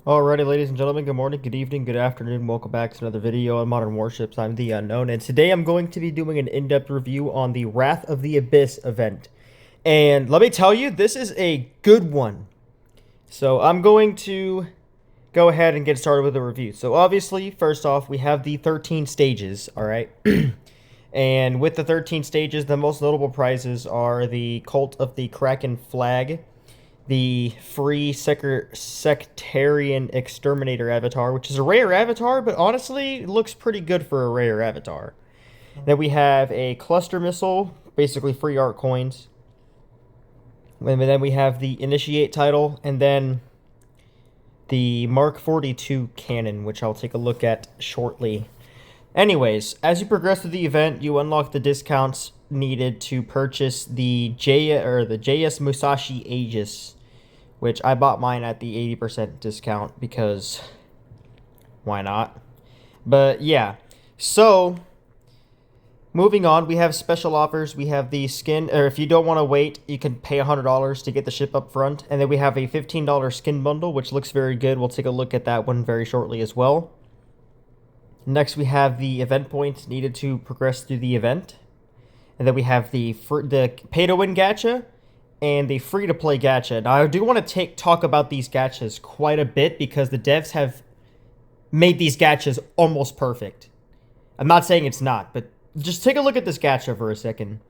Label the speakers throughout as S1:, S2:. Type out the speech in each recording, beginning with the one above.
S1: Alrighty, ladies and gentlemen, good morning, good evening, good afternoon. Welcome back to another video on Modern Warships. I'm the Unknown, and today I'm going to be doing an in-depth review on the Wrath of the Abyss event. And let me tell you, this is a good one. So I'm going to go ahead and get started with the review. So obviously, first off, we have the 13 stages, alright? And with the 13 stages, the most notable prizes are the Cult of the Kraken Flag, the free sectarian exterminator avatar, which is a rare avatar, but honestly looks pretty good for a rare avatar. Then we have a cluster missile, basically free art coins. And then we have the initiate title, and then the Mark 42 cannon, which I'll take a look at shortly. Anyways, as you progress through the event, you unlock the discounts needed to purchase the JS Musashi Aegis, which I bought mine at the 80% discount because why not? But yeah, so moving on, we have special offers. We have the skin, or if you don't want to wait, you can pay $100 to get the ship up front. And then we have a $15 skin bundle, which looks very good. We'll take a look at that one very shortly as well. Next, we have the event points needed to progress through the event. And then we have the pay-to-win gacha and the free-to-play gacha. Now, I do want to talk about these gachas quite a bit because the devs have made these gachas almost perfect. I'm not saying it's not, but just take a look at this gacha for a second.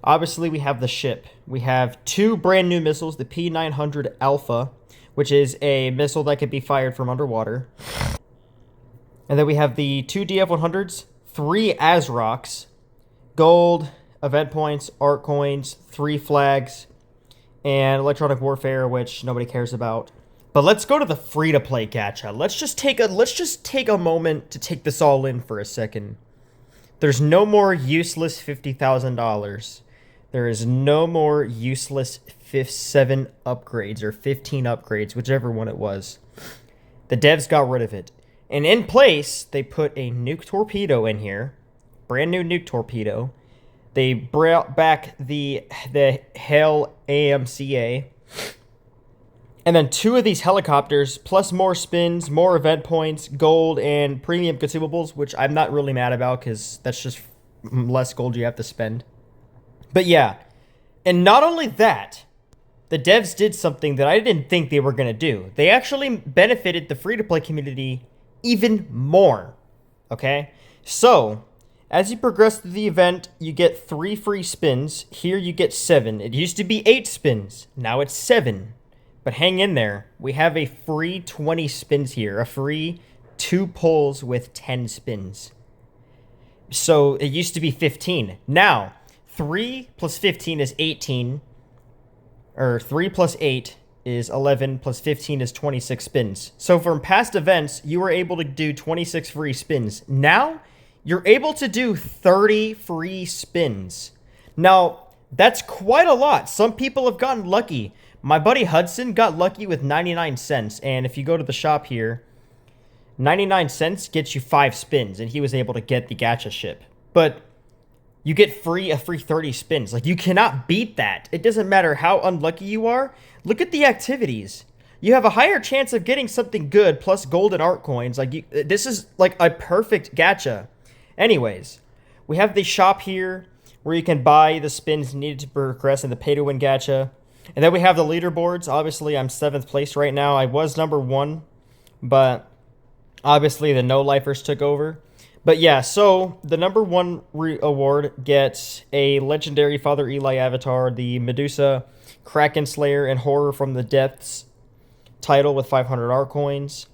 S1: Obviously, we have the ship. We have two brand new missiles, the P900 Alpha, which is a missile that can be fired from underwater. And then we have the two DF-100s, three Azrocs, gold, event points, art coins, 3 flags, and electronic warfare, which nobody cares about. But let's go to the free-to-play gacha. Let's just take a moment to take this all in for a second. There's no more useless $50,000. There is no more useless 7 upgrades or 15 upgrades, whichever one it was. The devs got rid of it. And in place, they put a nuke torpedo in here. Brand new nuke torpedo. They brought back the Hell AMCA. And then 2 of these helicopters, plus more spins, more event points, gold, and premium consumables, which I'm not really mad about because that's just less gold you have to spend. But yeah, and not only that, the devs did something that I didn't think they were going to do. They actually benefited the free-to-play community even more. Okay? So, as you progress through the event, you get 3 free spins. Here you get 7. It used to be 8 spins. Now it's 7. But hang in there. We have a free 20 spins here. A free 2 pulls with 10 spins. So it used to be 15. Now, 3 plus 15 is 18. Or 3 plus 8 is 11, plus 15 is 26 spins. So from past events, you were able to do 26 free spins. Now, you're able to do 30 free spins. Now, that's quite a lot. Some people have gotten lucky. My buddy Hudson got lucky with 99 cents. And if you go to the shop here, 99 cents gets you 5 spins. And he was able to get the gacha ship. But you get a free 30 spins. Like, you cannot beat that. It doesn't matter how unlucky you are. Look at the activities. You have a higher chance of getting something good plus golden art coins. Like, this is like a perfect gacha. Anyways, we have the shop here where you can buy the spins needed to progress in the pay-to-win gacha. And then we have the leaderboards. Obviously, I'm 7th place right now. I was number 1, but obviously the no-lifers took over. But yeah, so the number 1 award gets a legendary Father Eli avatar, the Medusa Kraken Slayer and Horror from the Depths title with 500 art coins.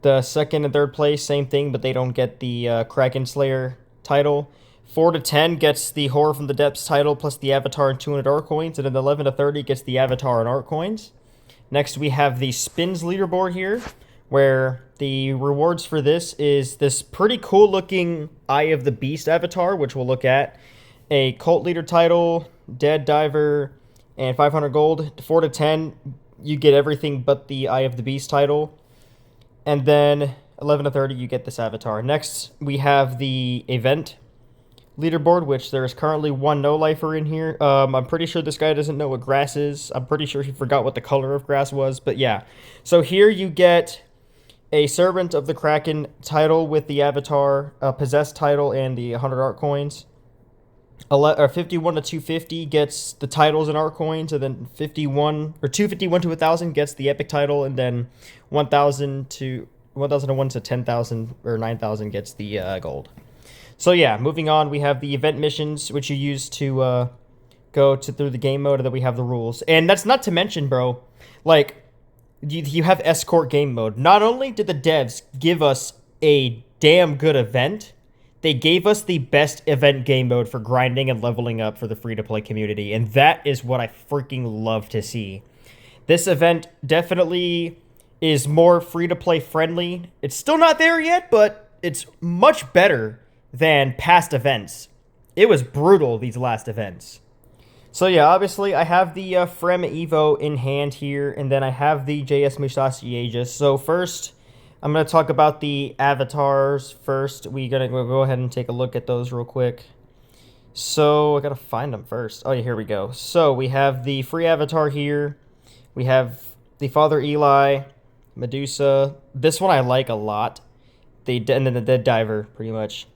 S1: The 2nd and 3rd place, same thing, but they don't get the Kraken Slayer title. 4 to 10 gets the Horror from the Depths title plus the Avatar and 200 art coins. And then 11 to 30 gets the Avatar and art coins. Next, we have the Spins leaderboard here, where the rewards for this is this pretty cool looking Eye of the Beast avatar, which we'll look at. A Cult Leader title, Dead Diver, and 500 gold. 4 to 10, you get everything but the Eye of the Beast title. And then 11 to 30, you get this avatar. Next, we have the event leaderboard, which there is currently one no-lifer in here. I'm pretty sure this guy doesn't know what grass is. I'm pretty sure he forgot what the color of grass was, but yeah. So here you get a Servant of the Kraken title with the avatar, a Possessed title, and the 100 art coins. 51 to 250 gets the titles and art coins, and then 251 to 1000 gets the epic title, and then 1001 to 10,000 or 9,000 gets the gold. So yeah, moving on, we have the event missions, which you use to go through the game mode, and then we have the rules. And that's not to mention, bro, like, you have escort game mode. Not only did the devs give us a damn good event, they gave us the best event game mode for grinding and leveling up for the free-to-play community, and that is what I freaking love to see. This event definitely is more free-to-play friendly. It's still not there yet, but it's much better than past events. It was brutal, these last events. So yeah, obviously I have the Frem Evo in hand here, and then I have the JS Musashi Aegis. So first, I'm going to talk about the avatars first. We'll go ahead and take a look at those real quick. So I got to find them first. Oh yeah, here we go. So we have the free avatar here. We have the Father Eli, Medusa. This one I like a lot. And then the Dead Diver, pretty much.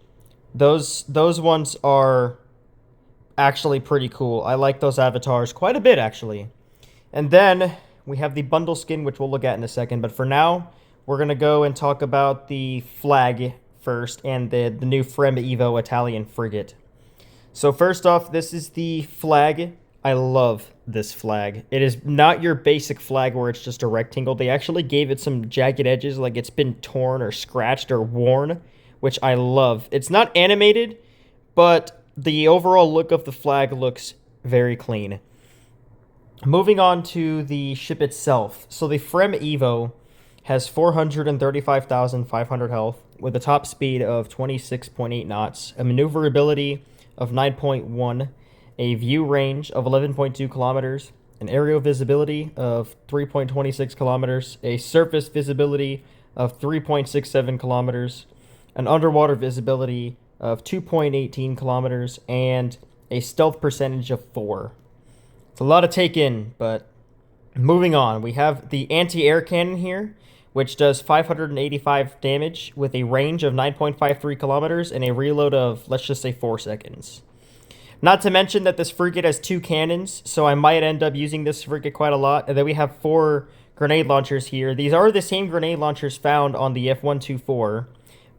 S1: Those ones are actually pretty cool. I like those avatars quite a bit, actually. And then we have the bundle skin, which we'll look at in a second. But for now, we're going to go and talk about the flag first and the new Frem Evo Italian frigate. So first off, this is the flag. I love this flag. It is not your basic flag where it's just a rectangle. They actually gave it some jagged edges, like it's been torn or scratched or worn, which I love. It's not animated, but the overall look of the flag looks very clean. Moving on to the ship itself. So the Frem Evo has 435,500 health with a top speed of 26.8 knots, a maneuverability of 9.1, a view range of 11.2 kilometers, an aerial visibility of 3.26 kilometers, a surface visibility of 3.67 kilometers, an underwater visibility of 2.18 kilometers, and a stealth percentage of 4. It's a lot to take in, but moving on, we have the anti-air cannon here, which does 585 damage with a range of 9.53 kilometers and a reload of, let's just say, 4 seconds. Not to mention that this frigate has 2 cannons, so I might end up using this frigate quite a lot. And then we have 4 grenade launchers here. These are the same grenade launchers found on the F-124,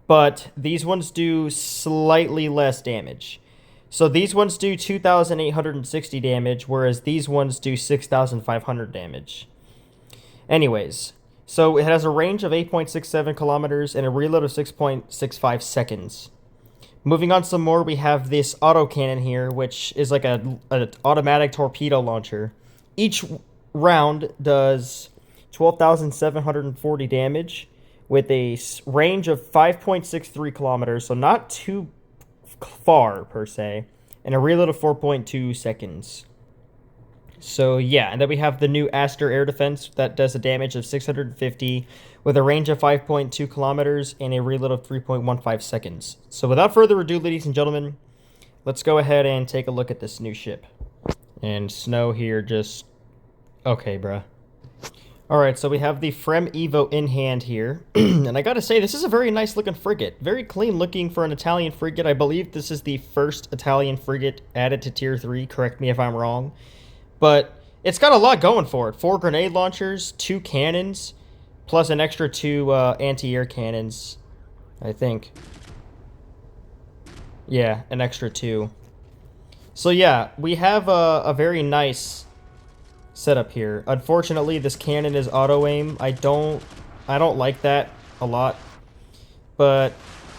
S1: but these ones do slightly less damage. So these ones do 2,860 damage, whereas these ones do 6,500 damage. Anyways, so it has a range of 8.67 kilometers and a reload of 6.65 seconds. Moving on some more, we have this autocannon here, which is like an automatic torpedo launcher. Each round does 12,740 damage with a range of 5.63 kilometers, so not too far per se, and a reload of 4.2 seconds. So yeah, and then we have the new Aster air defense that does a damage of 650 with a range of 5.2 kilometers and a reload of 3.15 seconds. So without further ado, ladies and gentlemen, let's go ahead and take a look at this new ship. And Snow here just... Okay, bruh. Alright, so we have the Frem Evo in hand here. And I gotta say, this is a very nice looking frigate. Very clean looking for an Italian frigate. I believe this is the first Italian frigate added to Tier 3. Correct me if I'm wrong. But it's got a lot going for it. 4 grenade launchers, 2 cannons, plus an extra 2 anti-air cannons, I think. Yeah, an extra 2. So yeah, we have a very nice setup here. Unfortunately, this cannon is auto-aim. I don't like that a lot. But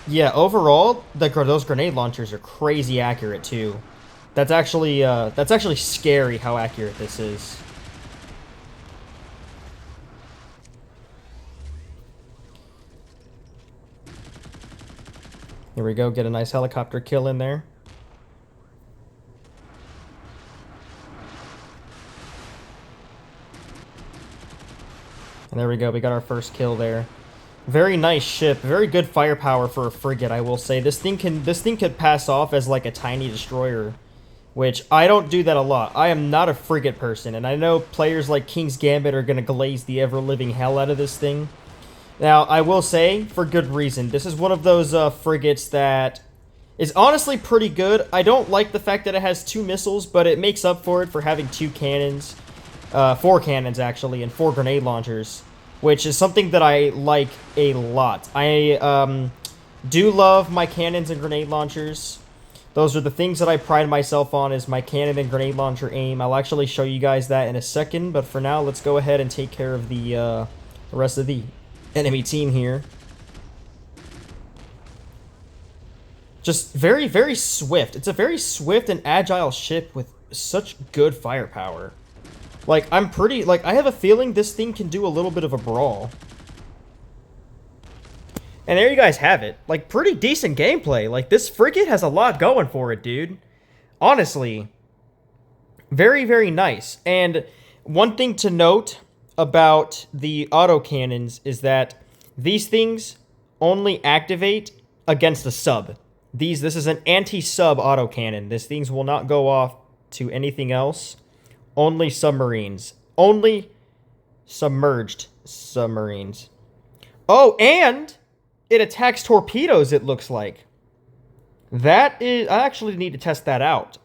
S1: yeah, overall, those grenade launchers are crazy accurate too. That's actually scary how accurate this is. Here we go, get a nice helicopter kill in there. And there we go, we got our first kill there. Very nice ship. Very good firepower for a frigate, I will say. This thing could pass off as like a tiny destroyer, which I don't do that a lot. I am not a frigate person, and I know players like King's Gambit are going to glaze the ever-living hell out of this thing. Now, I will say, for good reason, this is one of those frigates that is honestly pretty good. I don't like the fact that it has 2 missiles, but it makes up for it for having 2 cannons. 4 cannons, actually, and 4 grenade launchers, which is something that I like a lot. I do love my cannons and grenade launchers. Those are the things that I pride myself on, is my cannon and grenade launcher aim. I'll actually show you guys that in a second, but for now, let's go ahead and take care of the rest of the enemy team here. Just very, very swift. It's a very swift and agile ship with such good firepower. Like, I have a feeling this thing can do a little bit of a brawl. And there you guys have it. Like, pretty decent gameplay. Like, this frigate has a lot going for it, dude. Honestly. Very, very nice. And one thing to note about the autocannons is that these things only activate against a sub. This is an anti-sub autocannon. These things will not go off to anything else. Only submarines. Only submerged submarines. Oh, and it attacks torpedoes, it looks like. I actually need to test that out.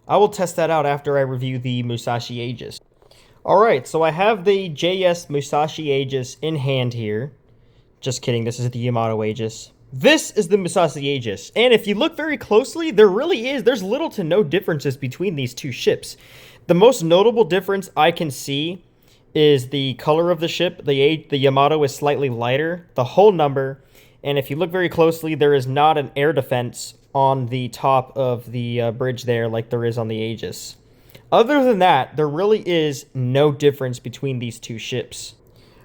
S1: I will test that out after I review the Musashi Aegis. Alright, so I have the JS Musashi Aegis in hand here. Just kidding, this is the Yamato Aegis. This is the Musashi Aegis, and if you look very closely, there's little to no differences between these two ships. The most notable difference I can see is the color of the ship. The Yamato is slightly lighter, the hull number, and if you look very closely, there is not an air defense on the top of the bridge there like there is on the Aegis. Other than that, there really is no difference between these two ships.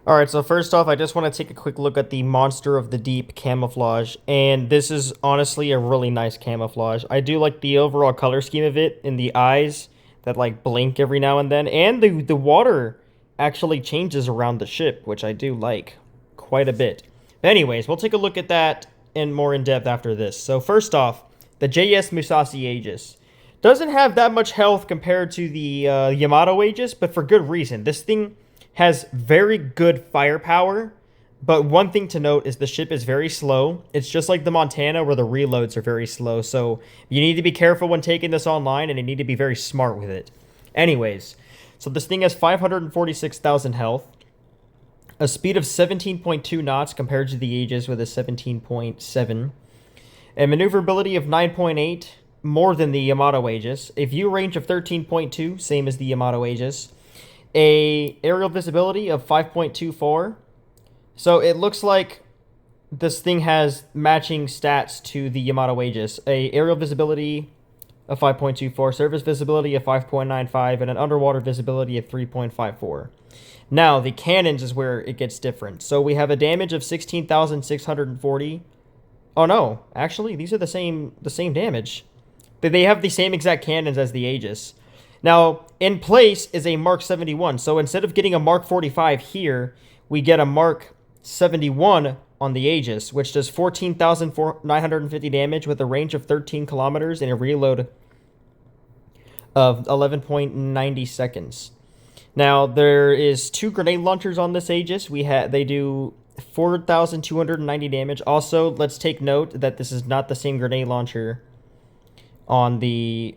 S1: Alright, so first off, I just want to take a quick look at the Monster of the Deep camouflage, and this is honestly a really nice camouflage. I do like the overall color scheme of it, in the eyes that like blink every now and then, and the water actually changes around the ship, which I do like quite a bit. But anyways, we'll take a look at that in more in depth after this. So first off, the JS Musashi Aegis doesn't have that much health compared to the Yamato Aegis, but for good reason. This thing has very good firepower, but one thing to note is the ship is very slow. It's just like the Montana, where the reloads are very slow, so you need to be careful when taking this online, and you need to be very smart with it. Anyways, so this thing has 546,000 health, a speed of 17.2 knots compared to the Aegis with a 17.7, a maneuverability of 9.8, more than the Yamato Aegis, a view range of 13.2, same as the Yamato Aegis, a aerial visibility of 5.24. So it looks like this thing has matching stats to the Yamato Aegis. A aerial visibility of 5.24, surface visibility of 5.95, and an underwater visibility of 3.54. Now, the cannons is where it gets different. So we have a damage of 16,640. Oh no, actually, these are the same damage. They have the same exact cannons as the Aegis. Now, in place is a Mark 71. So instead of getting a Mark 45 here, we get a Mark 71 on the Aegis, which does 14,950 damage with a range of 13 kilometers and a reload of 11.90 seconds. Now, there is 2 grenade launchers on this Aegis. They do 4,290 damage. Also, let's take note that this is not the same grenade launcher on the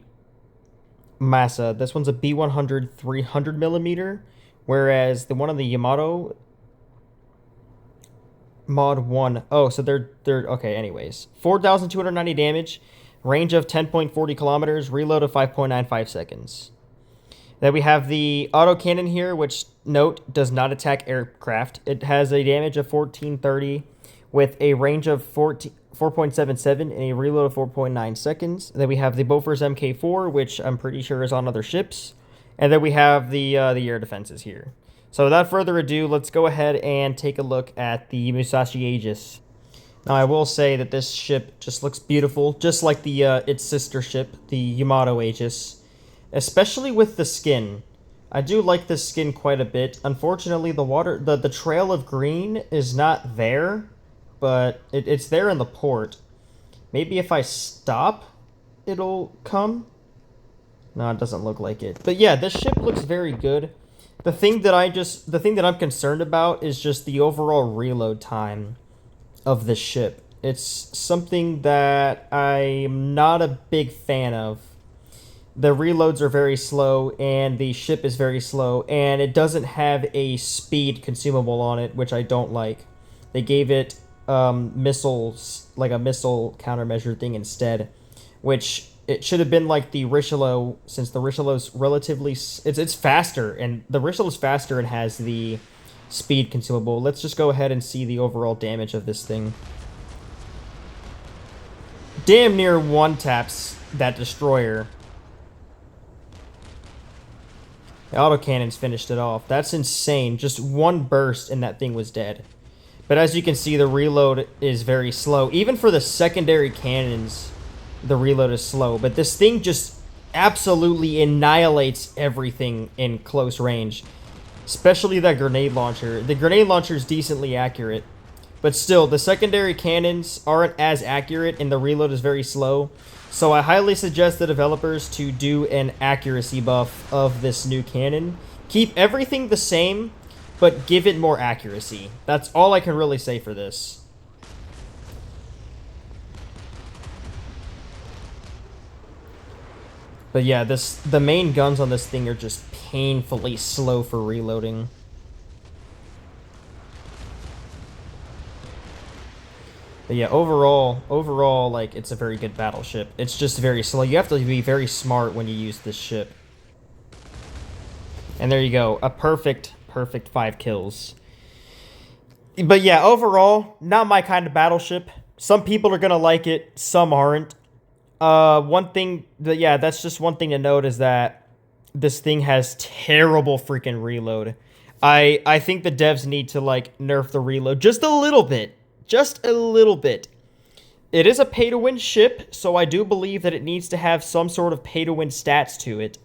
S1: Masa. This one's a B100 300mm, whereas the one on the Yamato Mod 1. Oh, so they're okay, anyways. 4,290 damage, range of 10.40 kilometers, reload of 5.95 seconds. Then we have the autocannon here, which, note, does not attack aircraft. It has a damage of 1430 with a range of 4.77 and a reload of 4.9 seconds. Then we have the Bofors Mk4, which I'm pretty sure is on other ships. And then we have the air defenses here. So without further ado, let's go ahead and take a look at the Musashi Aegis. Now, I will say that this ship just looks beautiful, just like the its sister ship, the Yamato Aegis. Especially with the skin. I do like this skin quite a bit. Unfortunately, the trail of green is not there, but it's there in the port. Maybe if I stop, it'll come. No, it doesn't look like it. But yeah, this ship looks very good. The thing that I'm concerned about is just the overall reload time of the ship. It's something that I'm not a big fan of. The reloads are very slow, and the ship is very slow, and it doesn't have a speed consumable on it, which I don't like. They gave it missiles, like a missile countermeasure thing instead, which it should have been like the Richelieu, since the Richelieu's relatively it's faster, and the Richelieu's faster and has the speed consumable. Let's just go ahead and see the overall damage of this thing. Damn near one taps that destroyer. The autocannons finished it off. That's insane. Just one burst and that thing was dead. But as you can see, the reload is very slow. Even for the secondary cannons, the reload is slow. But this thing just absolutely annihilates everything in close range. Especially that grenade launcher. The grenade launcher is decently accurate. But still, the secondary cannons aren't as accurate and the reload is very slow. So I highly suggest the developers to do an accuracy buff of this new cannon. Keep everything the same, but give it more accuracy. That's all I can really say for this. But yeah, the main guns on this thing are just painfully slow for reloading. But yeah, overall, like, it's a very good battleship. It's just very slow. You have to be very smart when you use this ship. And there you go. A perfect 5 kills. But yeah, overall, not my kind of battleship. Some people are gonna like it, some aren't. That's just one thing to note is that this thing has terrible freaking reload. I think the devs need to, like, nerf the reload just a little bit. Just a little bit. It is a pay-to-win ship, so I do believe that it needs to have some sort of pay-to-win stats to it.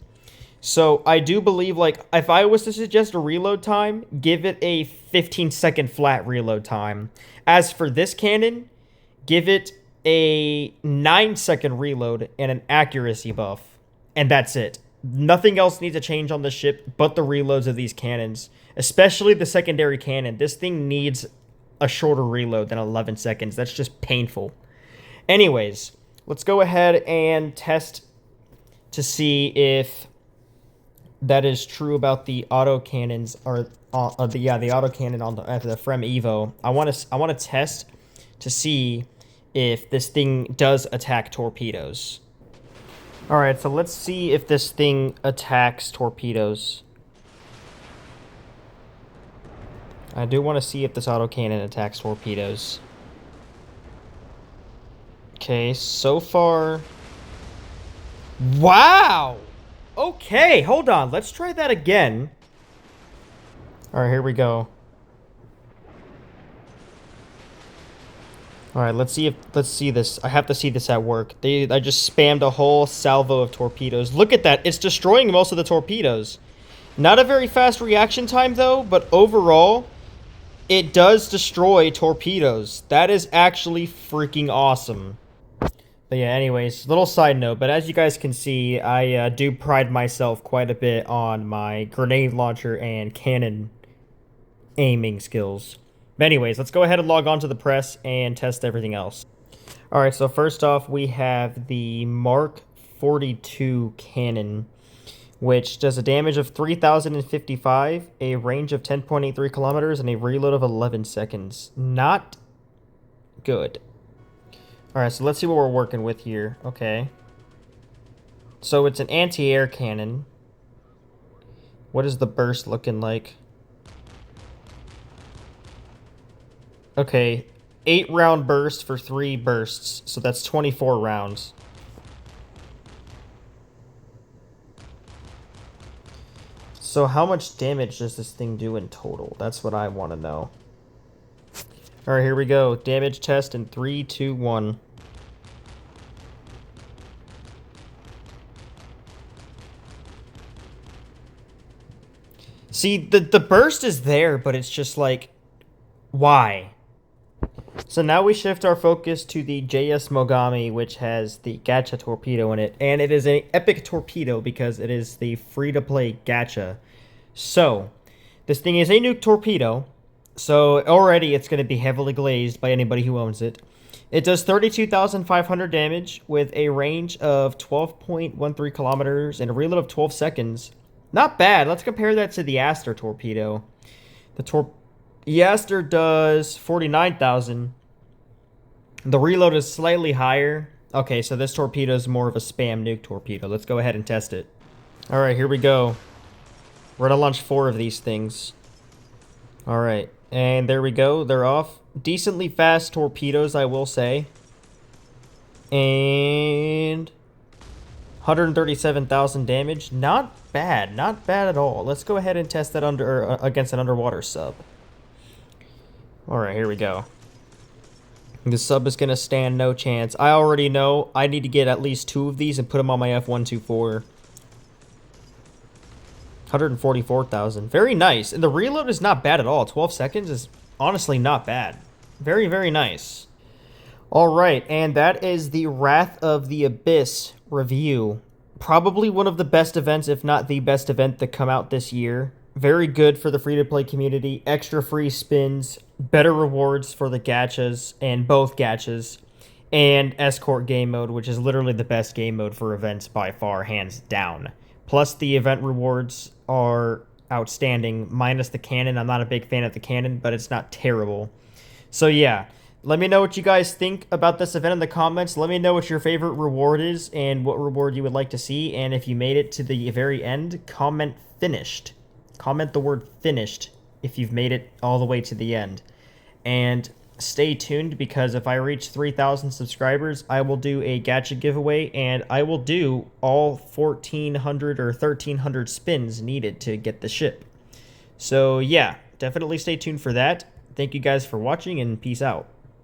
S1: So I do believe, like, if I was to suggest a reload time, give it a 15-second flat reload time. As for this cannon, give it a 9-second reload and an accuracy buff. And that's it. Nothing else needs to change on the ship but the reloads of these cannons. Especially the secondary cannon. This thing needs a shorter reload than 11 seconds. That's just painful. Anyways, let's go ahead and test to see if that is true about the autocannons or the autocannon on the Frem Evo. I want to test to see if this thing does attack torpedoes. All right, so let's see if this thing attacks torpedoes. I do want to see if this autocannon attacks torpedoes. Okay, so far... Wow! Okay, hold on. Let's try that again. Alright, here we go. Alright, let's see this. I have to see this at work. I just spammed a whole salvo of torpedoes. Look at that. It's destroying most of the torpedoes. Not a very fast reaction time, though, but overall... it does destroy torpedoes. That is actually freaking awesome. But yeah, anyways, little side note, but as you guys can see, I do pride myself quite a bit on my grenade launcher and cannon aiming skills. But anyways, let's go ahead and log on to the press and test everything else. Alright, so first off, we have the Mark 42 cannon, which does a damage of 3,055, a range of 10.83 kilometers, and a reload of 11 seconds. Not good. Alright, so let's see what we're working with here. Okay. So it's an anti-air cannon. What is the burst looking like? Okay, 8-round burst for 3 bursts, so that's 24 rounds. So how much damage does this thing do in total? That's what I want to know. Alright, here we go. Damage test in 3, 2, 1. See, the burst is there, but it's just like, why? So now we shift our focus to the JS Mogami, which has the Gacha torpedo in it. And it is an epic torpedo because it is the free-to-play Gacha. So, this thing is a nuke torpedo. So already it's going to be heavily glazed by anybody who owns it. It does 32,500 damage with a range of 12.13 kilometers and a reload of 12 seconds. Not bad. Let's compare that to the Aster torpedo. The Aster does 49,000. The reload is slightly higher. Okay, so this torpedo is more of a spam nuke torpedo. Let's go ahead and test it. All right, here we go. We're gonna launch 4 of these things. All right, and there we go. They're off. Decently fast torpedoes, I will say. And 137,000 damage. Not bad. Not bad at all. Let's go ahead and test that against an underwater sub. All right, here we go. The sub is going to stand no chance. I already know I need to get at least 2 of these and put them on my F124. 144,000. Very nice. And the reload is not bad at all. 12 seconds is honestly not bad. Very, very nice. All right, and that is the Wrath of the Abyss review. Probably one of the best events, if not the best event to come out this year. Very good for the free-to-play community. Extra free spins, better rewards for the gachas, and both gachas, and escort game mode, which is literally the best game mode for events by far, hands down. Plus, the event rewards are outstanding, minus the cannon. I'm not a big fan of the cannon, but it's not terrible. So yeah, let me know what you guys think about this event in the comments. Let me know what your favorite reward is and what reward you would like to see. And if you made it to the very end, comment finished. Comment the word finished if you've made it all the way to the end. And stay tuned, because if I reach 3,000 subscribers, I will do a gacha giveaway, and I will do all 1,400 or 1,300 spins needed to get the ship. So yeah, definitely stay tuned for that. Thank you guys for watching, and peace out.